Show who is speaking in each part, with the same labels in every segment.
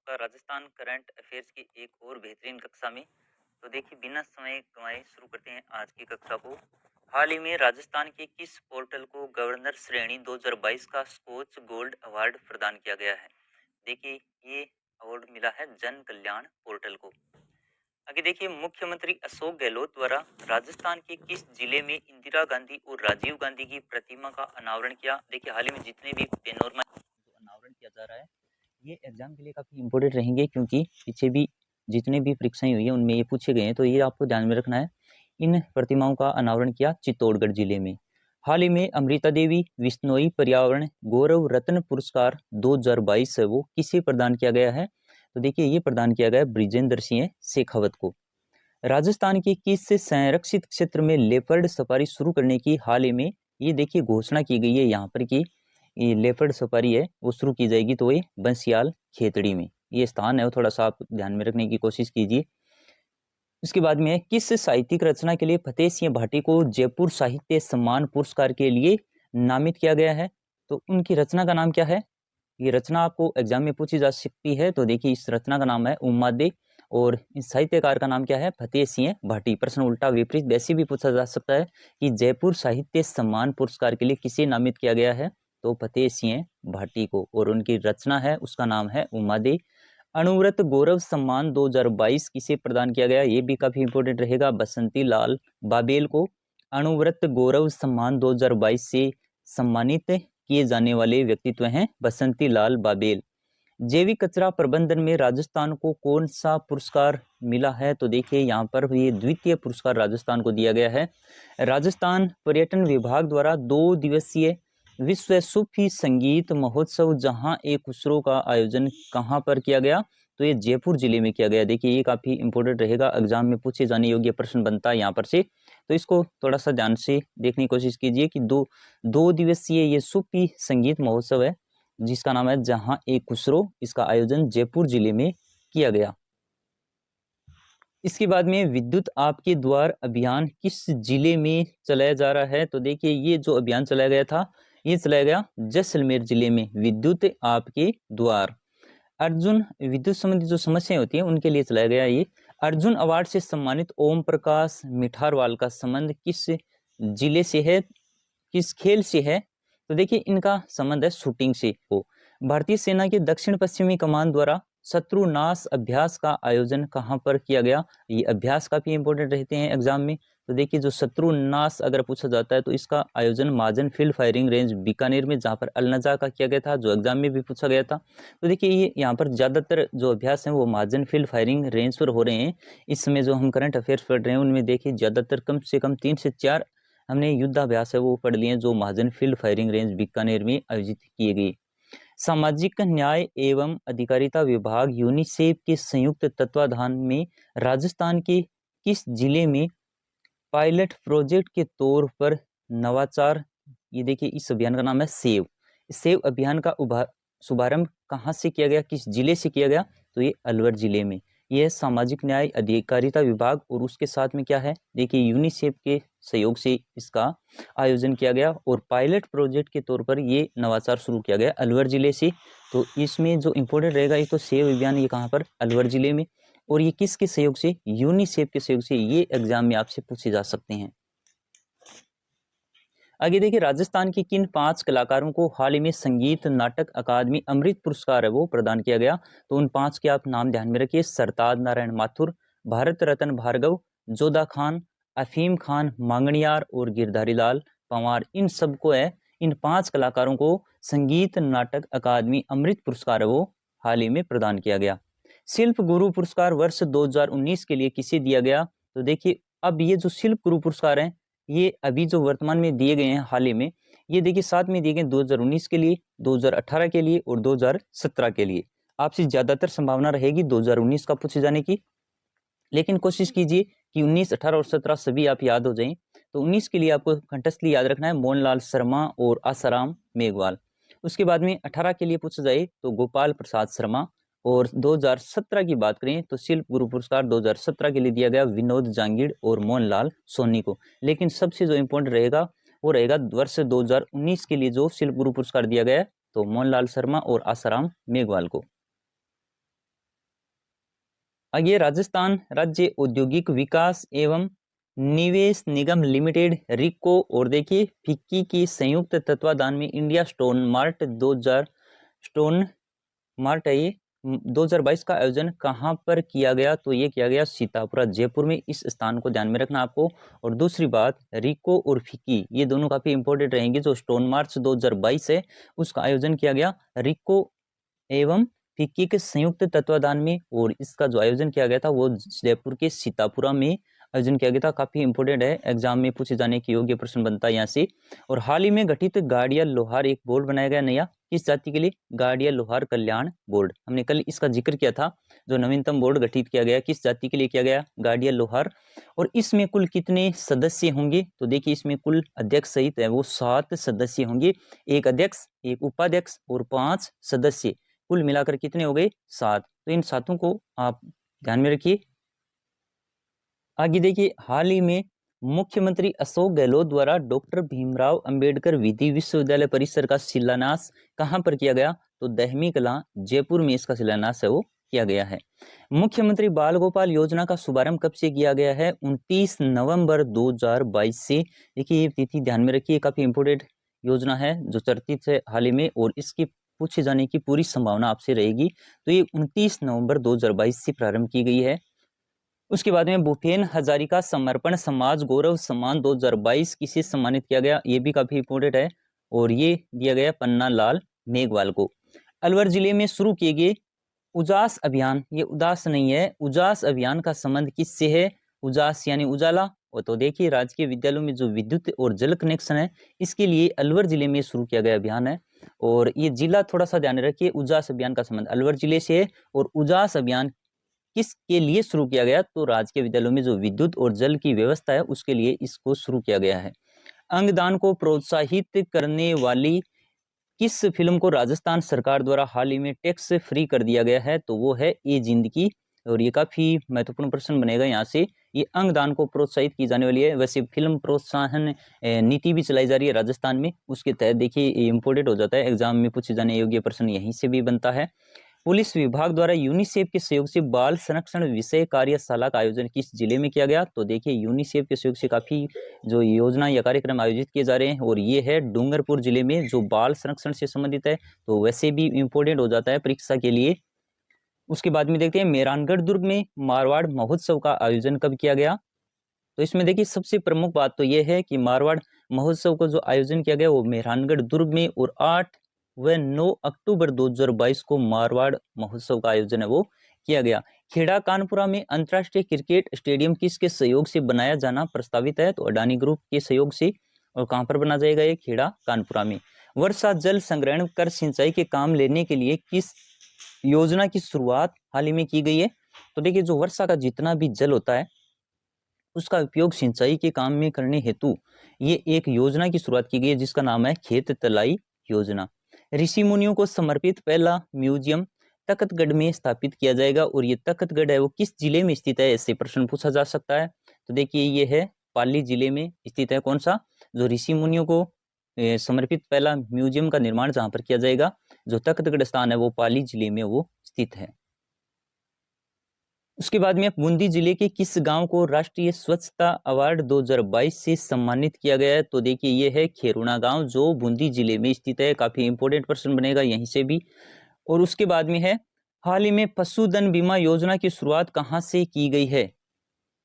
Speaker 1: आपका Rajasthan current affairs की एक और बेहतरीन कक्षा में। तो देखिए बिना समय गंवाए शुरू करते हैं आज की कक्षा को। हाल ही में राजस्थान के किस पोर्टल को गवर्नर श्रेणी 2022 का स्कोच गोल्ड अवार्ड प्रदान किया गया है? देखिए ये अवार्ड मिला है जन कल्याण पोर्टल को। आगे देखिए मुख्यमंत्री अशोक गहलोत द्वारा राजस्थान के किस जिले में इंदिरा गांधी और राजीव गांधी की प्रतिमा का अनावरण किया? देखिए हाल ही में जितने भी पेनोरमा जो अनावरण किया जा रहा है, ये एग्जाम के लिए काफी इंपॉर्टेंट रहेंगे, क्योंकि पीछे भी जितने भी परीक्षाएं हुई है उनमें ये पूछे गए हैं, तो ये आपको ध्यान में रखना है। इन प्रतिमाओं का अनावरण किया चित्तौड़गढ़ जिले में। हाल ही में अमृता देवी विश्नोई पर्यावरण गौरव रत्न पुरस्कार 2022 है वो किसे प्रदान किया गया है? तो देखिए ये प्रदान किया गया है ब्रिजेंद्र सिंह शेखावत को। राजस्थान के किस संरक्षित क्षेत्र में लेपर्ड सफारी शुरू करने की हाल ही में ये देखिए घोषणा की गई है यहाँ पर कि ये लेपर्ड सफारी है वो शुरू की जाएगी, तो ये बंसियाल खेतड़ी में ये स्थान है, वो थोड़ा सा आप ध्यान में रखने की कोशिश कीजिए। इसके बाद में किस साहित्यिक रचना के लिए फतेह सिंह भाटी को जयपुर साहित्य सम्मान पुरस्कार के लिए नामित किया गया है? तो उनकी रचना का नाम क्या है? ये रचना आपको एग्जाम में पूछी जा सकती है, तो देखिए इस रचना का नाम है उम्मादे, और इस साहित्यकार का नाम क्या है? फतेह सिंह भाटी। प्रश्न उल्टा विपरीत वैसे भी पूछा जा सकता है कि जयपुर साहित्य सम्मान पुरस्कार के लिए किसे नामित किया गया है? तो फतेह सिंह भाटी को, और उनकी रचना है उसका नाम है उम्मादे। अणुव्रत गौरव सम्मान 2022 किसे प्रदान किया गया? ये भी काफी इंपॉर्टेंट रहेगा, बसंती लाल बाबेल को अणुव्रत गौरव सम्मान 2022 से सम्मानित किए जाने वाले व्यक्तित्व हैं बसंती लाल बाबेल। जैविक कचरा प्रबंधन में राजस्थान को कौन सा पुरस्कार मिला है? तो देखिए यहाँ पर ये द्वितीय पुरस्कार राजस्थान को दिया गया है। राजस्थान पर्यटन विभाग द्वारा 2 दिवसीय विश्व सूफी संगीत महोत्सव जहां ए खुसरो का आयोजन कहां पर किया गया? तो ये जयपुर जिले में किया गया। देखिए ये काफी इंपॉर्टेंट रहेगा, एग्जाम में पूछे जाने योग्य प्रश्न बनता है यहाँ पर से, तो इसको थोड़ा सा ध्यान से देखने की कोशिश कीजिए कि दो दिवसीय ये सूफी संगीत महोत्सव है जिसका नाम है जहां ए खुसरो, इसका आयोजन जयपुर जिले में किया गया। इसके बाद में विद्युत आपके द्वार अभियान किस जिले में चलाया जा रहा है? तो देखिए ये जो अभियान चलाया गया था ये चलाया गया जैसलमेर जिले में, विद्युत आपके द्वार। अर्जुन विद्युत संबंधी जो समस्याएं होती हैं उनके लिए चलाया गया ये। अर्जुन अवार्ड से सम्मानित ओम प्रकाश मिठारवाल का संबंध किस जिले से है, किस खेल से है? तो देखिए इनका संबंध है शूटिंग से हो। भारतीय सेना के दक्षिण पश्चिमी कमान द्वारा शत्रुनाश अभ्यास का आयोजन कहाँ पर किया गया? ये अभ्यास काफी इंपॉर्टेंट रहते हैं एग्जाम में। तो देखिए जो शत्रुनाश अगर पूछा जाता है तो इसका आयोजन महाजन फील्ड फायरिंग रेंज बीकानेर में, जहाँ पर अलनजा का किया गया था, जो एग्जाम में भी पूछा गया था। तो देखिए ये यहाँ पर ज्यादातर जो अभ्यास है वो महाजन फील्ड फायरिंग रेंज पर हो रहे हैं। इस समय जो हम करंट अफेयर्स पढ़ रहे हैं उनमें देखिए ज्यादातर कम से कम 3 से 4 हमने युद्धाभ्यास है वो पढ़ लिए, जो महाजन फील्ड फायरिंग रेंज बीकानेर में आयोजित किए गए। सामाजिक न्याय एवं अधिकारिता विभाग यूनिसेफ के संयुक्त तत्वाधान में राजस्थान के किस जिले में पायलट प्रोजेक्ट के तौर पर नवाचार, ये देखिए इस अभियान का नाम है सेव। सेव अभियान का शुभारंभ कहाँ से किया गया, किस जिले से किया गया? तो ये अलवर जिले में। यह सामाजिक न्याय अधिकारिता विभाग और उसके साथ में क्या है, देखिए यूनिसेफ के सहयोग से इसका आयोजन किया गया, और पायलट प्रोजेक्ट के तौर पर ये नवाचार शुरू किया गया अलवर जिले से। तो इसमें जो इंपॉर्टेंट रहेगा एक तो सेव अभियान, ये कहाँ पर? अलवर जिले में। और ये किसके सहयोग से? यूनिसेफ के सहयोग से। ये एग्जाम में आपसे पूछे जा सकते हैं। आगे देखिए राजस्थान के किन 5 कलाकारों को हाल ही में संगीत नाटक अकादमी अमृत पुरस्कार है वो प्रदान किया गया? तो उन 5 के आप नाम ध्यान में रखिए। सरताज नारायण माथुर, भारत रत्न भार्गव, जोधा खान, अफीम खान मांगणियार और गिरधारी लाल पंवार। इन सबको है, इन 5 कलाकारों को संगीत नाटक अकादमी अमृत पुरस्कार है वो हाल ही में प्रदान किया गया। शिल्प गुरु पुरस्कार वर्ष 2019 के लिए किसे दिया गया? तो देखिए अब ये जो शिल्प गुरु पुरस्कार है ये अभी जो वर्तमान में दिए गए हैं हाल ही में, ये देखिए साथ में दिए गए 2019 के लिए, 2018 के लिए और 2017 के लिए। आपसे ज्यादातर संभावना रहेगी 2019 का पूछे जाने की, लेकिन कोशिश कीजिए कि 19, 18 और 17 सभी आप याद हो जाएं। तो 19 के लिए आपको कंटेस्टली याद रखना है मोहनलाल शर्मा और आसाराम मेघवाल। उसके बाद में 18 के लिए पूछा जाए तो गोपाल प्रसाद शर्मा। और 2017 की बात करें तो शिल्प गुरु पुरस्कार 2017 के लिए दिया गया विनोद जांगीड़ और मोहनलाल सोनी को। लेकिन सबसे जो इम्पोर्टेंट रहेगा वो रहेगा वर्ष 2019 के लिए जो शिल्प गुरु पुरस्कार दिया गया है, तो मोहनलाल शर्मा और आसाराम मेघवाल को। आगे राजस्थान राज्य औद्योगिक विकास एवं निवेश निगम लिमिटेड रिको और देखिए फिक्की की संयुक्त तत्वाधान में India stone mart 2000 stone mart है ये 2022 का आयोजन कहाँ पर किया गया, तो ये किया गया सीतापुरा जयपुर में। इस स्थान को ध्यान में रखना आपको। और दूसरी बात, रिको और फिक्की ये दोनों काफी इंपॉर्टेंट रहेंगे। जो स्टोन मार्च 2022 है उसका आयोजन किया गया रिको एवं फिक्की के संयुक्त तत्वाधान में, और इसका जो आयोजन किया गया था वो जयपुर के सीतापुरा में आयोजन किया गया था। काफी इंपोर्टेंट है, एग्जाम में पूछे जाने के योग्य प्रश्न बनता है यहाँ से। और हाल ही में गठित गाड़िया लोहार एक बोर्ड बनाया गया नया, किस जाति के लिए, गाड़िया लोहार कल्याण बोर्ड। हमने कल इसका जिक्र किया था। जो नवीनतम बोर्ड गठित किया गया किस जाति के लिए किया गया, गाड़िया लोहार। और इसमें कुल कितने सदस्य होंगे, तो देखिए इसमें कुल अध्यक्ष सहित है वो 7 सदस्य होंगे। एक अध्यक्ष, एक उपाध्यक्ष और 5 सदस्य, कुल मिलाकर कितने हो गए, 7। तो इन सातों को आप ध्यान में रखिए। आगे देखिए, हाल ही में मुख्यमंत्री अशोक गहलोत द्वारा डॉक्टर भीमराव अंबेडकर विधि विश्वविद्यालय परिसर का शिलान्यास कहां पर किया गया, तो दहमी कला जयपुर में इसका शिलान्यास है वो किया गया है। मुख्यमंत्री बाल गोपाल योजना का शुभारंभ कब से किया गया है, 29 नवंबर 2022 से। देखिए ये तिथि ध्यान में रखिए, काफी इंपोर्टेंट योजना है जो चर्चित है हाल ही में, और इसकी पूछे जाने की पूरी संभावना आपसे रहेगी। तो ये 29 नवंबर 2022 से प्रारंभ की गई है। उसके बाद में भूपेन हजारिका समर्पण समाज गौरव सम्मान 2022 किसे सम्मानित किया गया, ये भी काफी इंपोर्टेंट है, और ये दिया गया पन्ना लाल मेघवाल को। अलवर जिले में शुरू किए गए उजास अभियान, ये उदास नहीं है, उजास अभियान का संबंध किससे है, उजास यानी उजाला। और तो देखिए राजकीय विद्यालयों में जो विद्युत और जल कनेक्शन है इसके लिए अलवर जिले में शुरू किया गया अभियान है। और ये जिला थोड़ा सा ध्यान रखिए, उजास अभियान का संबंध अलवर जिले से है। और उजास अभियान किसके लिए शुरू किया गया, तो राजकीय विद्यालयों में जो विद्युत और जल की व्यवस्था है उसके लिए इसको शुरू किया गया है। अंगदान को प्रोत्साहित करने वाली किस फिल्म को राजस्थान सरकार द्वारा हाल ही में टैक्स फ्री कर दिया गया है, तो वो है ये जिंदगी। और ये काफी महत्वपूर्ण प्रश्न बनेगा यहाँ से। ये अंगदान को प्रोत्साहित की जाने वाली है। वैसे फिल्म प्रोत्साहन नीति भी चलाई जा रही है राजस्थान में, उसके तहत देखिए ये इंपोर्टेंट हो जाता है, एग्जाम में पूछे जाने योग्य प्रश्न यहीं से भी बनता है। पुलिस विभाग द्वारा यूनिसेफ के सहयोग से बाल संरक्षण विषय कार्यशाला का आयोजन किस जिले में किया गया, तो देखिए यूनिसेफ के सहयोग से काफी जो योजना या कार्यक्रम आयोजित किए जा रहे हैं, और ये है डूंगरपुर जिले में जो बाल संरक्षण से संबंधित है। तो वैसे भी इंपोर्टेंट हो जाता है परीक्षा के लिए। उसके बाद में देखते हैं मेहरानगढ़ दुर्ग में मारवाड़ महोत्सव का आयोजन कब किया गया, तो इसमें देखिए सबसे प्रमुख बात तो यह है कि मारवाड़ महोत्सव को जो आयोजन किया गया वो मेहरानगढ़ दुर्ग में, और 8 व 9 अक्टूबर 2022 को मारवाड़ महोत्सव का आयोजन है वो किया गया। खेड़ा कानपुरा में अंतर्राष्ट्रीय क्रिकेट स्टेडियम किसके सहयोग से बनाया जाना प्रस्तावित है, तो अडानी ग्रुप के सहयोग से। और कहां पर बना जाएगा ये, खेड़ा कानपुरा में। वर्षा जल संग्रहण कर सिंचाई के काम लेने के लिए किस योजना की शुरुआत हाल ही में की गई है, तो देखिए जो वर्षा का जितना भी जल होता है उसका उपयोग सिंचाई के काम में करने हेतु ये एक योजना की शुरुआत की गई है जिसका नाम है खेत तलाई योजना। ऋषि मुनियों को समर्पित पहला म्यूजियम तखतगढ़ में स्थापित किया जाएगा, और ये तखतगढ़ है वो किस जिले में स्थित है, ऐसे प्रश्न पूछा जा सकता है। तो देखिए ये है पाली जिले में स्थित है। कौन सा, जो ऋषि मुनियों को समर्पित पहला म्यूजियम का निर्माण जहां पर किया जाएगा, जो तखतगढ़ स्थान है वो पाली जिले में वो स्थित है। उसके बाद में बूंदी जिले के किस गांव को राष्ट्रीय स्वच्छता अवार्ड 2022 से सम्मानित किया गया है, तो देखिए ये है खेरुणा गांव जो बूंदी जिले में स्थित है। काफी इंपोर्टेंट प्रश्न बनेगा यहीं से भी। और उसके बाद में है हाल ही में पशुधन बीमा योजना की शुरुआत कहां से की गई है,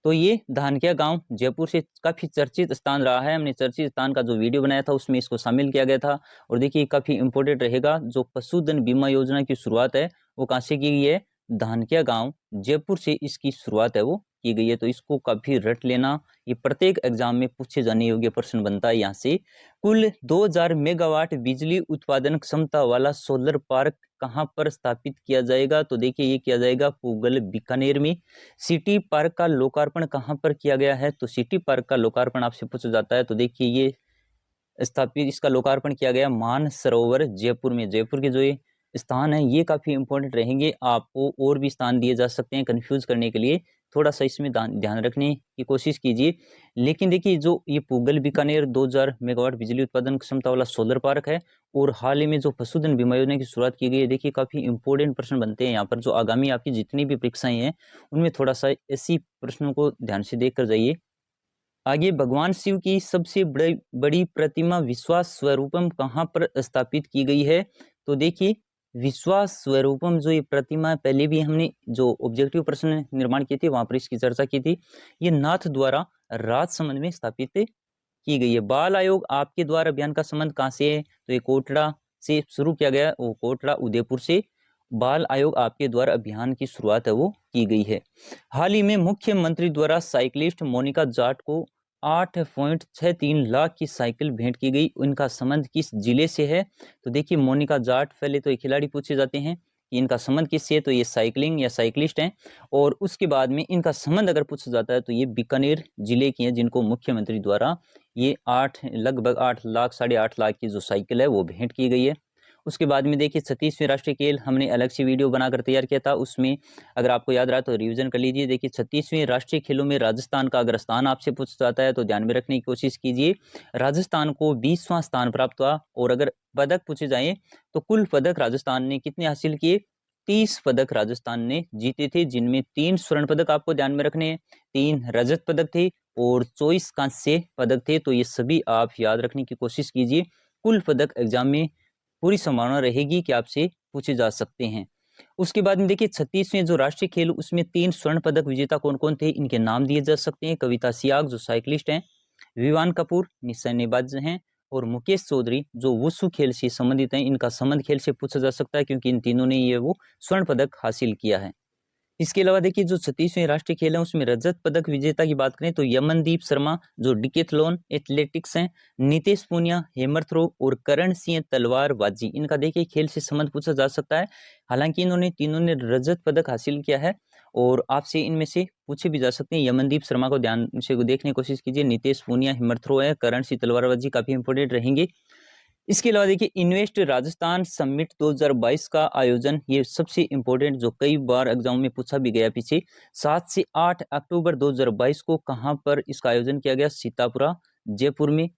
Speaker 1: तो ये धानक्या गांव जयपुर से काफी चर्चित स्थान रहा है। हमने चर्चित स्थान का जो वीडियो बनाया था उसमें इसको शामिल किया गया था। और देखिए काफी इंपोर्टेंट रहेगा, जो पशुधन बीमा योजना की शुरुआत है वो कहां से की गई है, धानक्या गांव जयपुर से इसकी शुरुआत है वो की गई है। तो इसको काफी रट लेना, ये प्रत्येक एग्जाम में पूछे जाने योग्य प्रश्न बनता है यहाँ से। कुल 2000 मेगावाट बिजली उत्पादन क्षमता वाला सोलर पार्क कहाँ पर स्थापित किया जाएगा, तो देखिए ये किया जाएगा पूगल बीकानेर में। सिटी पार्क का लोकार्पण कहाँ पर किया गया है, तो सिटी पार्क का लोकार्पण आपसे पूछा जाता है, तो देखिए ये स्थापित इसका लोकार्पण किया गया मानसरोवर जयपुर में। जयपुर के जो ये स्थान है ये काफी इंपॉर्टेंट रहेंगे, आपको और भी स्थान दिए जा सकते हैं कंफ्यूज करने के लिए। थोड़ा सा इसमें ध्यान रखने की कोशिश कीजिए। लेकिन देखिए जो ये पूगल बीकानेर 2000 मेगावाट बिजली उत्पादन क्षमता वाला सोलर पार्क है, और हाल ही में जो पशुधन बीमा योजना की शुरुआत की गई है, देखिए काफी इंपॉर्टेंट प्रश्न बनते हैं यहाँ पर। जो आगामी आपकी जितनी भी परीक्षाएं हैं उनमें थोड़ा सा ऐसी प्रश्नों को ध्यान से देख कर जाइए। आगे, भगवान शिव की सबसे बड़ी बड़ी प्रतिमा विश्वास स्वरूपम कहाँ पर स्थापित की गई है? तो देखिए विश्वास स्वरूपम जो ये प्रतिमा है, पहले भी हमने जो ऑब्जेक्टिव प्रश्न निर्माण किए थे वहां पर इसकी चर्चा की थी। ये नाथ द्वारा राजसमंद में स्थापित की गई है। बाल आयोग आपके द्वारा अभियान का संबंध कहाँ से है? तो ये कोटड़ा से शुरू किया गया, वो कोटड़ा उदयपुर से बाल आयोग आपके द्वारा अभियान की शुरुआत है वो की गई है। हाल ही में मुख्यमंत्री द्वारा साइकिलिस्ट मोनिका जाट को 8.63 लाख की साइकिल भेंट की गई। उनका संबंध किस जिले से है? तो देखिए मोनिका जाट, पहले तो ये खिलाड़ी पूछे जाते हैं कि इनका संबंध किससे है, तो ये साइकिलिंग या साइकिलिस्ट हैं। और उसके बाद में इनका संबंध अगर पूछा जाता है तो ये बीकानेर जिले की हैं, जिनको मुख्यमंत्री द्वारा ये लगभग 8 लाख 8.5 लाख की जो साइकिल है वो भेंट की गई है। उसके बाद में देखिए 36वें राष्ट्रीय खेल हमने अलग से वीडियो बनाकर तैयार किया था, उसमें अगर आपको याद रहा तो रिवीजन कर लीजिए। देखिए 36वें राष्ट्रीय खेलों में राजस्थान का अगर स्थान आपसे पूछा जाता है तो ध्यान में रखने की कोशिश कीजिए। राजस्थान को 20वां स्थान प्राप्त हुआ। और अगर पदक पूछे जाए तो कुल पदक राजस्थान ने कितने हासिल किए? 30 पदक राजस्थान ने जीते थे, जिनमें 3 स्वर्ण पदक आपको ध्यान में रखने हैं, 3 रजत पदक थे और 24 कांस्य पदक थे। तो ये सभी आप याद रखने की कोशिश कीजिए। कुल पदक एग्जाम में पूरी संभावना रहेगी कि आपसे पूछे जा सकते हैं। उसके बाद में देखिए 36वें जो राष्ट्रीय खेल उसमें 3 स्वर्ण पदक विजेता कौन कौन थे, इनके नाम दिए जा सकते हैं। कविता सियाग जो साइकिलिस्ट हैं, विवान कपूर निशानेबाज हैं, और मुकेश चौधरी जो वुशु खेल से संबंधित हैं। इनका संबंध खेल से पूछा जा सकता है क्योंकि इन तीनों ने ये वो स्वर्ण पदक हासिल किया है। इसके अलावा देखिए जो 36वें राष्ट्रीय खेल है उसमें रजत पदक विजेता की बात करें तो यमनदीप शर्मा जो डिकेथलॉन एथलेटिक्स हैं, नितेश पूनिया हेमर थ्रो और करण सिंह तलवारबाजी, इनका देखिए खेल से संबंध पूछा जा सकता है। हालांकि इन्होंने तीनों ने रजत पदक हासिल किया है और आपसे इनमें से पूछे भी जा सकते हैं। यमनदीप शर्मा को ध्यान से देखने की कोशिश कीजिए, नितेश पूनिया हेमर थ्रो है, करण सिंह तलवारबाजी काफी इंपोर्टेंट रहेंगे। इसके अलावा देखिए इन्वेस्ट राजस्थान समिट 2022 का आयोजन, ये सबसे इंपॉर्टेंट जो कई बार एग्जाम में पूछा भी गया पीछे, 7 से 8 अक्टूबर 2022 को कहां पर इसका आयोजन किया गया? सीतापुरा जयपुर में।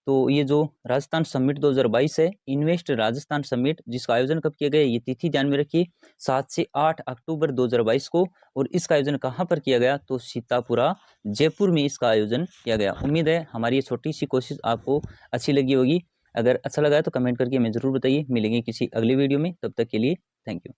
Speaker 1: तो ये जो राजस्थान समिट 2022 है, इन्वेस्ट राजस्थान समिट, जिसका आयोजन कब किया गया ये तिथि ध्यान में रखिए, 7 से 8 अक्टूबर 2022 को। और इसका आयोजन कहाँ पर किया गया? तो सीतापुरा जयपुर में इसका आयोजन किया गया। उम्मीद है हमारी ये छोटी सी कोशिश आपको अच्छी लगी होगी। अगर अच्छा लगा है तो कमेंट करके हमें जरूर बताइए। मिलेंगे किसी अगले वीडियो में, तब तक के लिए थैंक यू।